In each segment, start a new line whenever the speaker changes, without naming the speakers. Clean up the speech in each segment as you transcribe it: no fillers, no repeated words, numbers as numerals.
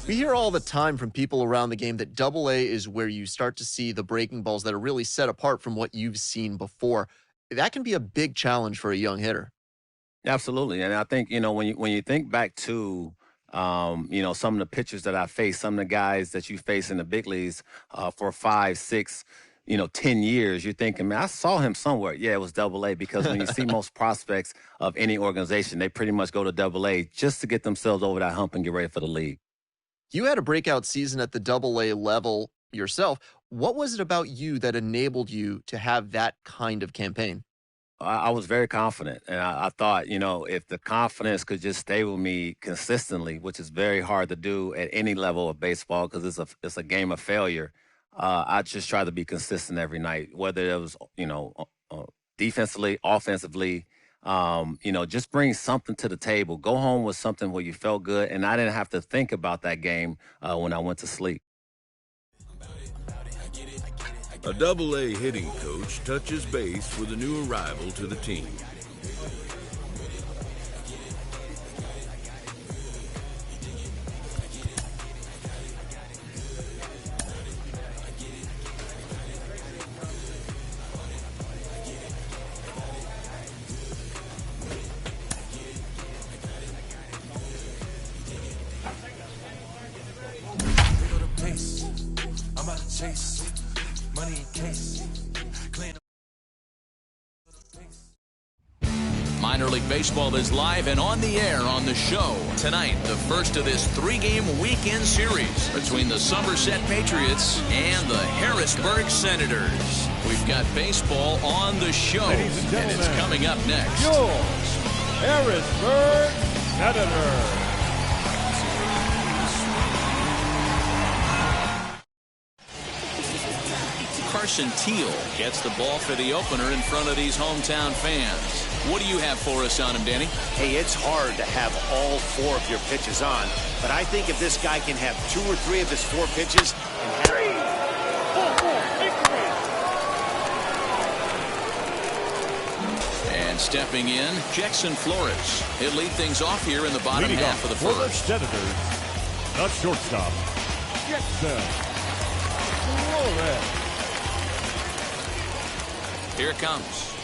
We hear all the time from people around the game that Double A is where you start to see the breaking balls that are really set apart from what you've seen before. That can be a big challenge for a young hitter.
Absolutely. And I think, when you think back to, some of the pitchers that I faced, some of the guys that you face in the big leagues for 5, 6, 10 years, you're thinking, man, I saw him somewhere. Yeah, it was Double A, because when you see most prospects of any organization, they pretty much go to Double A just to get themselves over that hump and get ready for the league.
You had a breakout season at the Double A level yourself. What was it about you that enabled you to have that kind of campaign?
I was very confident, and I thought, if the confidence could just stay with me consistently, which is very hard to do at any level of baseball because it's a game of failure. I just try to be consistent every night, whether it was, defensively, offensively. Just bring something to the table. Go home with something where you felt good, and I didn't have to think about that game when I went to sleep.
A Double A hitting coach touches base with a new arrival to the team.
Minor League Baseball is live and on the air on the show. Tonight, the first of this 3-game weekend series between the Somerset Patriots and the Harrisburg Senators. We've got baseball on the show, and it's coming up next.
Your Harrisburg Senators.
Carson Teal gets the ball for the opener in front of these hometown fans. What do you have for us on him, Danny?
Hey, it's hard to have all 4 of your pitches on, but I think if this guy can have 2 or 3 of his 4 pitches and
And stepping in, Jackson Flores. He'll lead things off here in the bottom half of the first.
For the Senators, the shortstop, Jackson Flores.
Here it comes.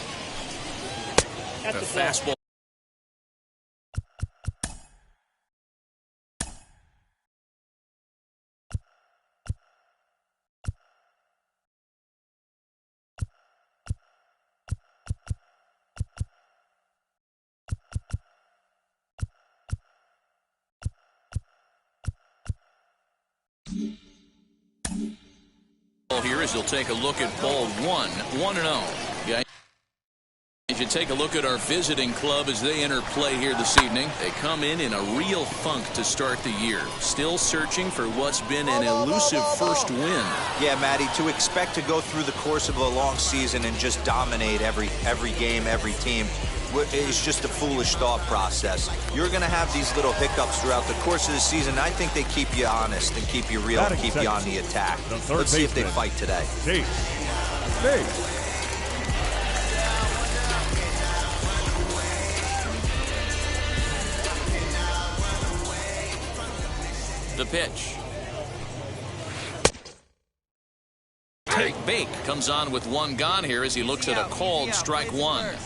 The fastball. Here as he'll take a look at ball 1-0. Yeah. As you take a look at our visiting club as they enter play here this evening, they come in a real funk to start the year. Still searching for what's been an elusive first win.
Yeah, Matty, to expect to go through the course of a long season and just dominate every game, every team, is just a foolish thought process. You're going to have these little hiccups throughout the course of the season. I think they keep you honest and keep you real and keep you on the attack. Let's see if they fight today.
The pitch. Bake comes on with 1 gone here as he looks at a called strike 1.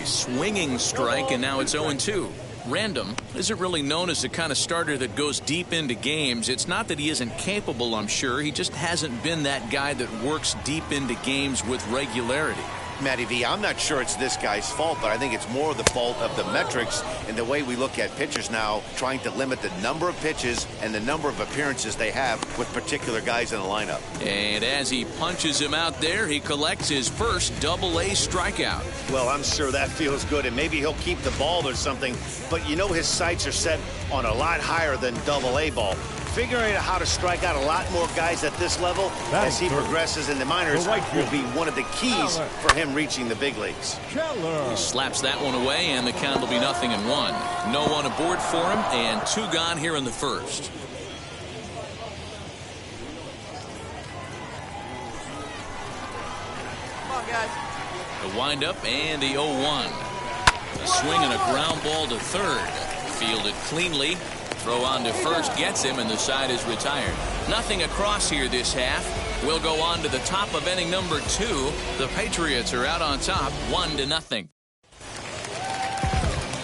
swinging strike, and now it's 0-2. Random isn't really known as the kind of starter that goes deep into games. It's not that he isn't capable, I'm sure. He just hasn't been that guy that works deep into games with regularity.
Matty V, I'm not sure it's this guy's fault, but I think it's more the fault of the metrics and the way we look at pitchers now, trying to limit the number of pitches and the number of appearances they have with particular guys in the lineup.
And as he punches him out there, he collects his first Double-A strikeout.
Well, I'm sure that feels good, and maybe he'll keep the ball or something, but you know his sights are set on a lot higher than Double-A ball. Figuring out how to strike out a lot more guys at this level as he progresses in the minors will be one of the keys for him reaching the big leagues.
He slaps that one away, and the count will be 0-1. No one aboard for him, and 2 gone here in the first.
Come on, guys.
The windup and the 0-1. A swing and a ground ball to third. Fielded cleanly. Throw on to first gets him, and the side is retired. Nothing across here this half. We'll go on to the top of inning number 2. The Patriots are out on top, 1-0.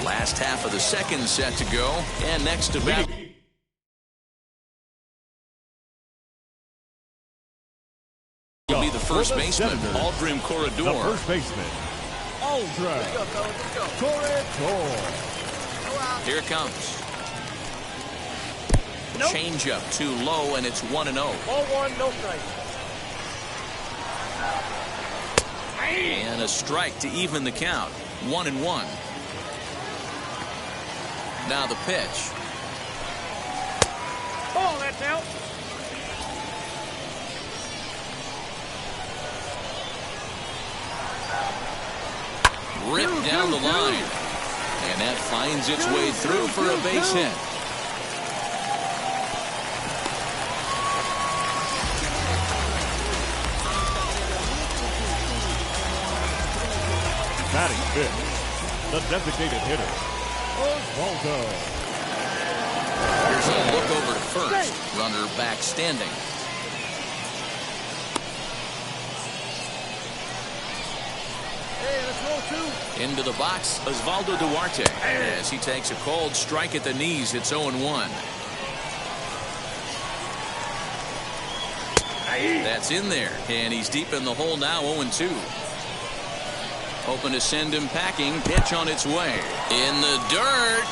Last half of the second set to go, and next to bat will be the first baseman, Aldrin Corredor.
The first baseman, Aldrin Corredor.
Here it comes. Change-up too low, and it's 1-0.
Ball 1, no strike.
And a strike to even the count. 1-1. Now the pitch.
Ball, that's out.
Ripped down the line. And that finds its way through for a base hit.
Batting fifth, the designated hitter, Osvaldo.
Here's a look over to first. Runner back standing.
Hey, let's roll 2.
Into the box, Osvaldo Duarte. As he takes a cold strike at the knees, it's 0-1. That's in there, and he's deep in the hole now, 0-2. Hoping to send him packing. Pitch on its way. In the dirt.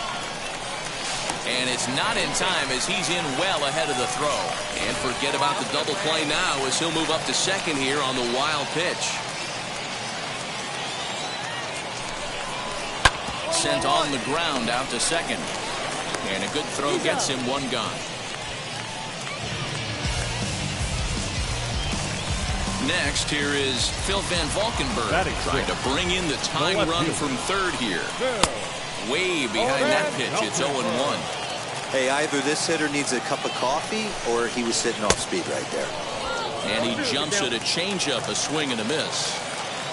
And it's not in time as he's in well ahead of the throw. And forget about the double play now as he'll move up to second here on the wild pitch. Sent on the ground out to second. And a good throw gets him 1 gone. Next, here is Phil Van Valkenburg trying to bring in the tying run from third here. Way behind that pitch, it's 0-1.
Hey, either this hitter needs a cup of coffee or he was sitting off speed right there.
And he jumps at a changeup, a swing and a miss.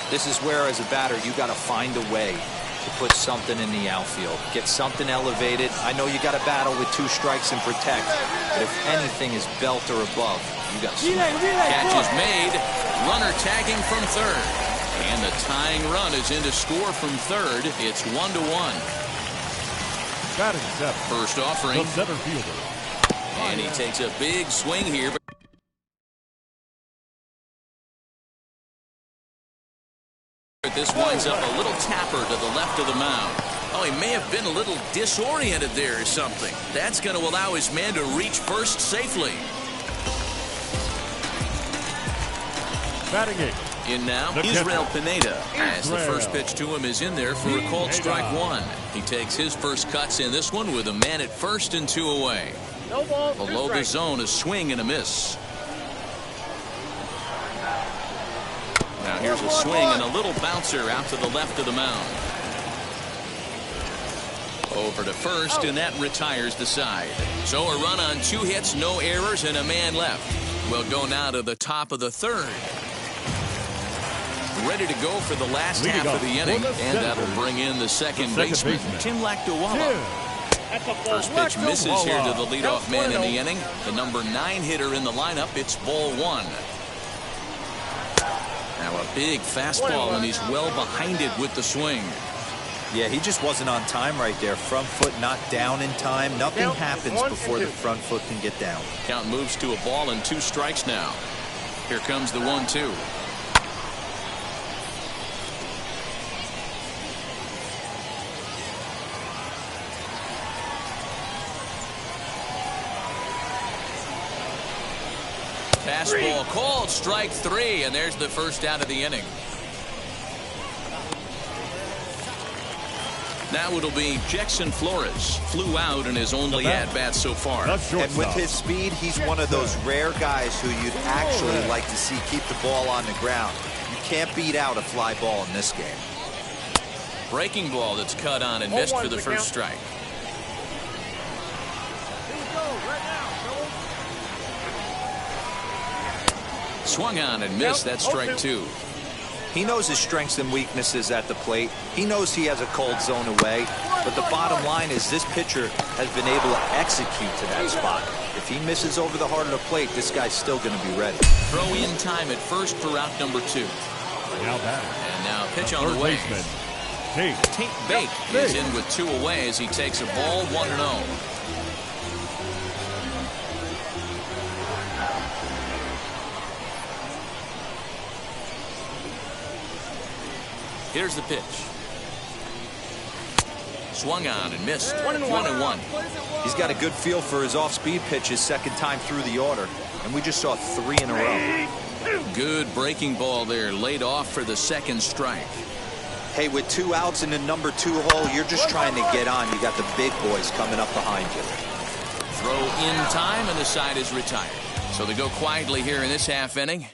This is where, as a batter, you got to find a way to put something in the outfield. Get something elevated. I know you got to battle with 2 strikes and protect, but if anything is belt or above, you got to swing.
Catch is made. Runner tagging from third. And the tying run is in to score from third. It's 1-1.
Batting seventh,
first offering.
the center fielder.
And he takes a big swing here. This winds up a little tapper to the left of the mound. Oh, he may have been a little disoriented there or something. That's going to allow his man to reach first safely.
Batting eighth.
In now, Israel Pineda. As the first pitch to him is in there for a called strike 1. He takes his first cuts in this one with a man at first and 2 away.
No ball,
below the zone, a swing and a miss. Now here's a swing and a little bouncer out to the left of the mound. Over to first, and that retires the side. So a run on 2 hits, no errors, and a man left. We'll go now to the top of the third. Ready to go for the last half of the inning, and that'll bring in the second baseman, Tim Lakdawalla. First pitch misses here to the leadoff man in the inning. The number 9 hitter in the lineup. It's ball 1. Now a big fastball, and he's well behind it with the swing.
Yeah, he just wasn't on time right there. Front foot not down in time. Nothing happens before the front foot can get down.
Count moves to a ball and 2 strikes now. Here comes the 1-2. Fastball called, strike 3, and there's the first out of the inning. Now it'll be Jackson Flores. Flew out in his only at-bat so far.
And with his speed, he's one of those rare guys who you'd actually like to see keep the ball on the ground. You can't beat out a fly ball in this game.
Breaking ball that's cut on and missed for the first strike. Swung on and missed. That's strike 2.
He knows his strengths and weaknesses at the plate. He knows he has a cold zone away. But the bottom line is this pitcher has been able to execute to that spot. If he misses over the heart of the plate, this guy's still going to be ready.
Throw in time at first for out number 2.
Now back.
And now pitch on the way. Tate Bake is in with 2 away as he takes a ball 1-0. Here's the pitch. Swung on and missed. 1-1.
He's got a good feel for his off-speed pitches second time through the order. And we just saw 3 in a row.
Good breaking ball there. Laid off for the second strike.
Hey, with 2 outs in the number 2 hole, you're just trying to get on. You got the big boys coming up behind you.
Throw in time and the side is retired. So they go quietly here in this half inning.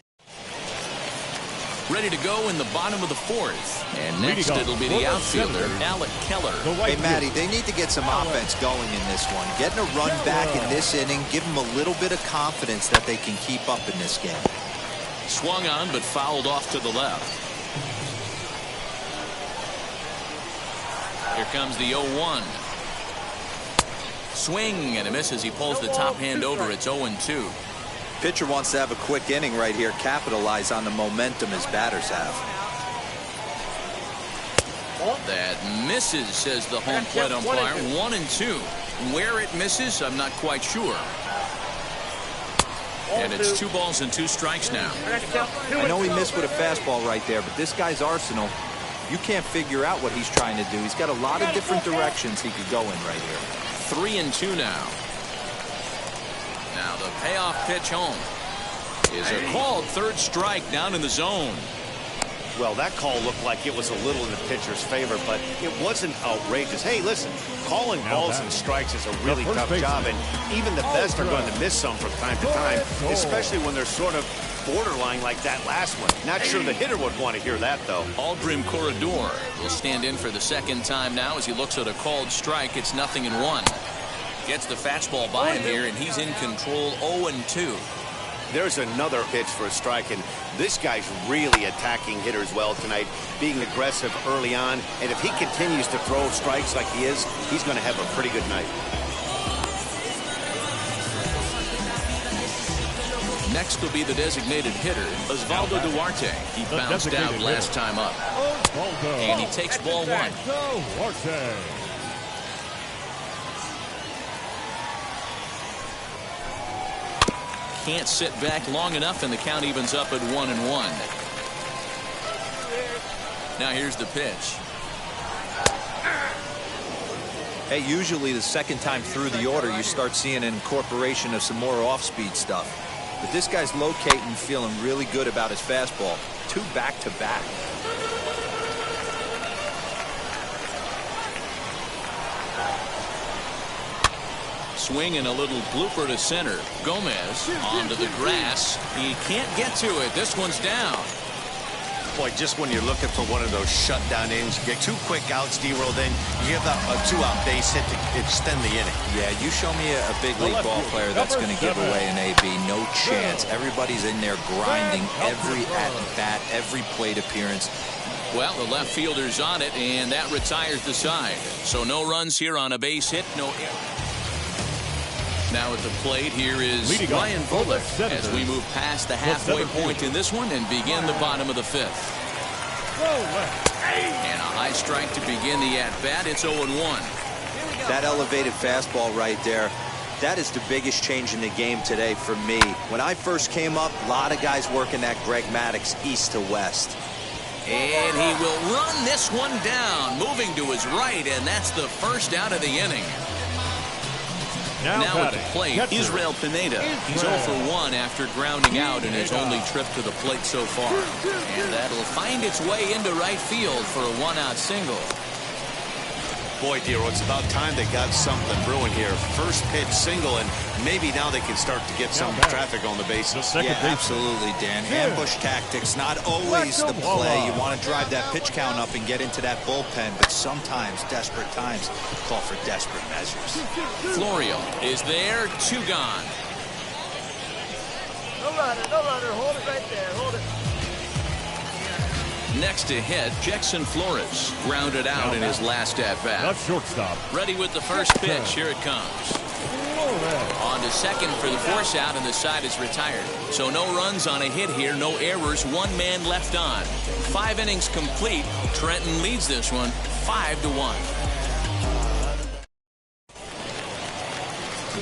Ready to go in the bottom of the 4th. And next it'll be the outfielder, Alec Keller.
Hey, Matty, they need to get some offense going in this one. Getting a run back in this inning, give them a little bit of confidence that they can keep up in this game.
Swung on but fouled off to the left. Here comes the 0-1. Swing and a miss as he pulls the top hand over. It's 0-2.
Pitcher wants to have a quick inning right here, capitalize on the momentum his batters have.
That misses, says the home plate umpire. 1-2. Where it misses, I'm not quite sure. And it's 2 balls and 2 strikes now.
I know he missed with a fastball right there, but this guy's arsenal, you can't figure out what he's trying to do. He's got a lot of different directions he could go in right here.
3-2 now. Now the payoff pitch home is a called 3rd strike down in the zone.
Well, that call looked like it was a little in the pitcher's favor, but it wasn't outrageous. Hey, listen, calling balls and strikes is a really tough job, and even the best are going to miss some from time to time, especially when they're sort of borderline like that last one. Not sure the hitter would want to hear that, though.
Aldrin Corredor will stand in for the second time now as he looks at a called strike. It's 0-1. Gets the fastball by him here, and he's in control. 0-2.
There's another pitch for a strike, and this guy's really attacking hitters well tonight, being aggressive early on. And if he continues to throw strikes like he is, he's going to have a pretty good night.
Next will be the designated hitter, Osvaldo Duarte. He bounced out last time up. And he takes ball 1.
Duarte.
Can't sit back long enough, and the count evens up at 1-1. Now here's the pitch.
Hey, usually the second time through the order, you start seeing an incorporation of some more off-speed stuff. But this guy's locating, feeling really good about his fastball. 2 back-to-back.
Swing and a little blooper to center. Gomez onto the grass. He can't get to it. This one's down.
Boy, just when you're looking for one of those shutdown innings, you get 2 quick outs, D-roll, then you give a 2-out base hit to extend the inning.
Yeah, you show me a big league ball player that's going to give away an AB. No chance. Everybody's in there grinding every at-bat, every plate appearance.
Well, the left fielder's on it, and that retires the side. So no runs here on a base hit. No. Now at the plate, here is Ryan Bullock as we move past the halfway point in this one and begin the bottom of the 5th. And a high strike to begin the at-bat. It's 0-1.
That elevated fastball right there, that is the biggest change in the game today for me. When I first came up, a lot of guys working that Greg Maddux east to west.
And he will run this one down, moving to his right, and that's the first out of the inning. Now at the plate, Israel Pineda. He's 0 for 1 after grounding out in his only trip to the plate so far. And that'll find its way into right field for a one-out single.
Boy, Dero, it's about time they got something brewing here. First pitch single, and maybe now they can start to get some traffic on the bases.
Yeah, absolutely, Dan. Ambush tactics, not always the play. You want to drive that pitch count up and get into that bullpen, but sometimes desperate times call for desperate measures.
Florio is there, 2 gone.
No runner, hold it right there, hold it.
Next to hit, Jackson Flores grounded out in his last at-bat.
Not shortstop.
Ready with the first pitch. Here it comes. On to second for the force out, and the side is retired. So no runs on a hit here, no errors, 1 man left on. 5 innings complete. Trenton leads this one 5-1.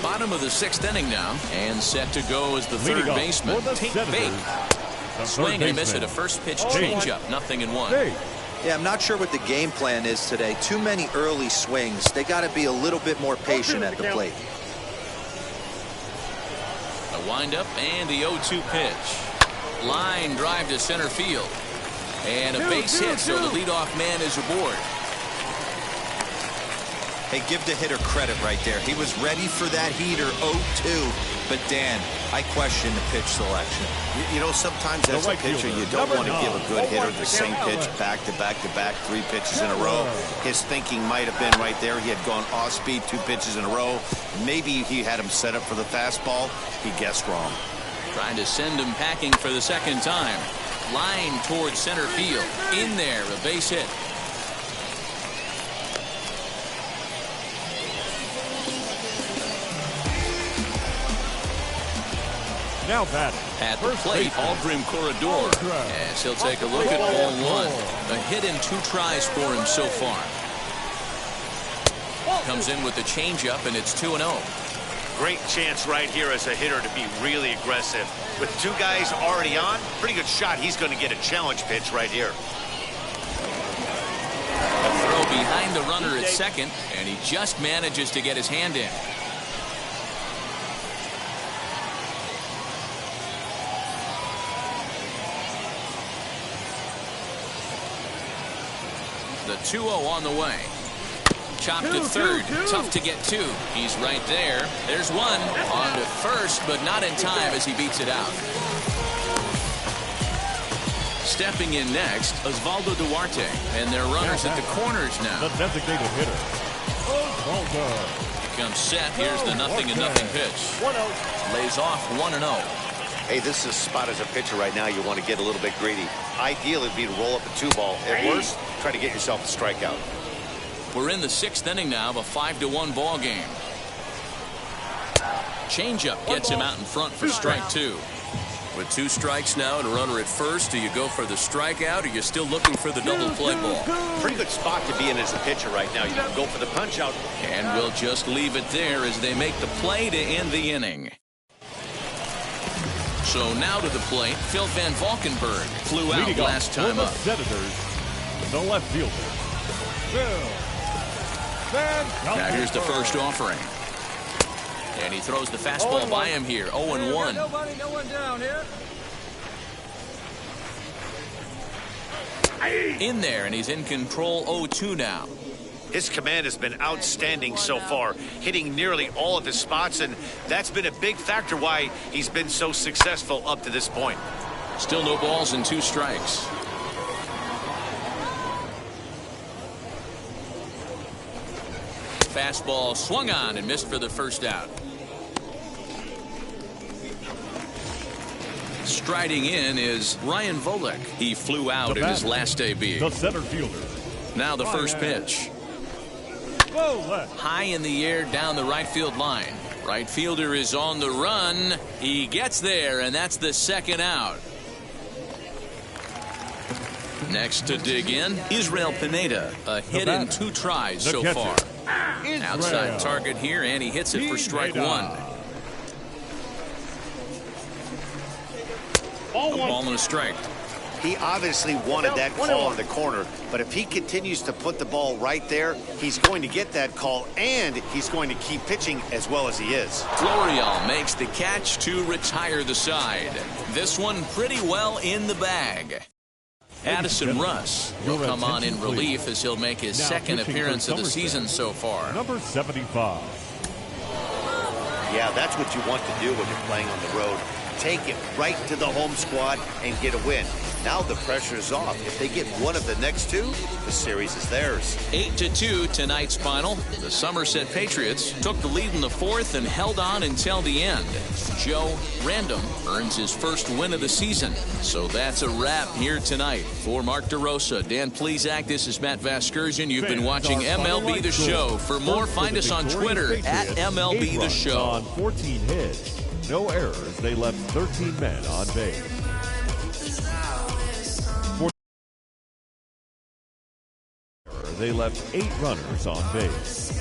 Bottom of the 6th inning now, and set to go is the third baseman, Tate Bate. Swing and a miss at a first pitch changeup, 0-1.
Yeah, I'm not sure what the game plan is today. Too many early swings. They got to be a little bit more patient at the plate.
A windup and the 0-2 pitch. Line drive to center field. And a base hit, so the leadoff man is aboard.
Hey, give the hitter credit right there. He was ready for that heater, 0-2. But, Dan, I question the pitch selection.
You know, sometimes as a pitcher, you don't want to give a good hitter the same pitch back to back to back, 3 pitches in a row. His thinking might have been right there. He had gone off speed 2 pitches in a row. Maybe he had him set up for the fastball. He guessed wrong.
Trying to send him packing for the second time. Line towards center field. In there, a base hit.
Now batting.
At the plate, Aldrin Corredor. As he'll take a look at ball 1. A hit in 2 tries for him so far. Comes in with the changeup, and it's 2-0.
Great chance right here as a hitter to be really aggressive. With 2 guys already on, pretty good shot. He's going to get a challenge pitch right here.
A throw behind the runner at second, and he just manages to get his hand in. The 2-0 on the way. Chopped to third. Tough to get to. He's right there. There's 1. On to first, but not in time as he beats it out. Stepping in next, Osvaldo Duarte. And their runners at the corners now.
The designated hitter, Osvaldo.
He comes set. Here's the 0-0 pitch. Lays off 1-0.
Hey, this is a spot as a pitcher right now. You want to get a little bit greedy. Ideal would be to roll up a 2-ball. At worst, try to get yourself a strikeout.
We're in the 6th inning now of a 5-1 ball game. Changeup gets him out in front for strike 2. With 2 strikes now and a runner at first, do you go for the strikeout, or are you still looking for the double play ball?
Pretty good spot to be in as a pitcher right now. You can go for the punch out.
And we'll just leave it there as they make the play to end the inning. So now to the plate, Phil Van Valkenburg flew out last time up.
Senators, the left fielder, Phil Van Valkenburg.
Now here's the first offering. And he throws the fastball by him here, 0-1.
No one down here.
In there, and he's in control, 0-2 now.
His command has been outstanding so far, hitting nearly all of his spots, and that's been a big factor why he's been so successful up to this point.
Still no balls and 2 strikes. Fastball swung on and missed for the first out. Striding in is Ryan Volek. He flew out in his last debut.
The center fielder.
Now the first pitch. High in the air down the right field line. Right fielder is on the run. He gets there, and that's the second out. Next to dig in, Israel Pineda, a hit in 2 tries so far. Outside target here, and he hits it for strike 1. A ball and a strike.
He obviously wanted that call in the corner, but if he continues to put the ball right there, he's going to get that call, and he's going to keep pitching as well as he is.
Florial makes the catch to retire the side. This one pretty well in the bag. Addison Russ will come on in relief as he'll make his second appearance of the season so far.
Number 75.
Yeah, that's what you want to do when you're playing on the road. Take it right to the home squad and get a win. Now the pressure is off. If they get one of the next 2, the series is theirs.
8-2 tonight's final. The Somerset Patriots took the lead in the 4th and held on until the end. Joe Random earns his first win of the season. So that's a wrap here tonight. For Mark DeRosa, Dan Plesac, this is Matt Vasgersian. You've been watching MLB The Show. For more, find us on Twitter at MLB The Show.
On 14 hits. No errors. They left 13 men on base. They left 8 runners on base.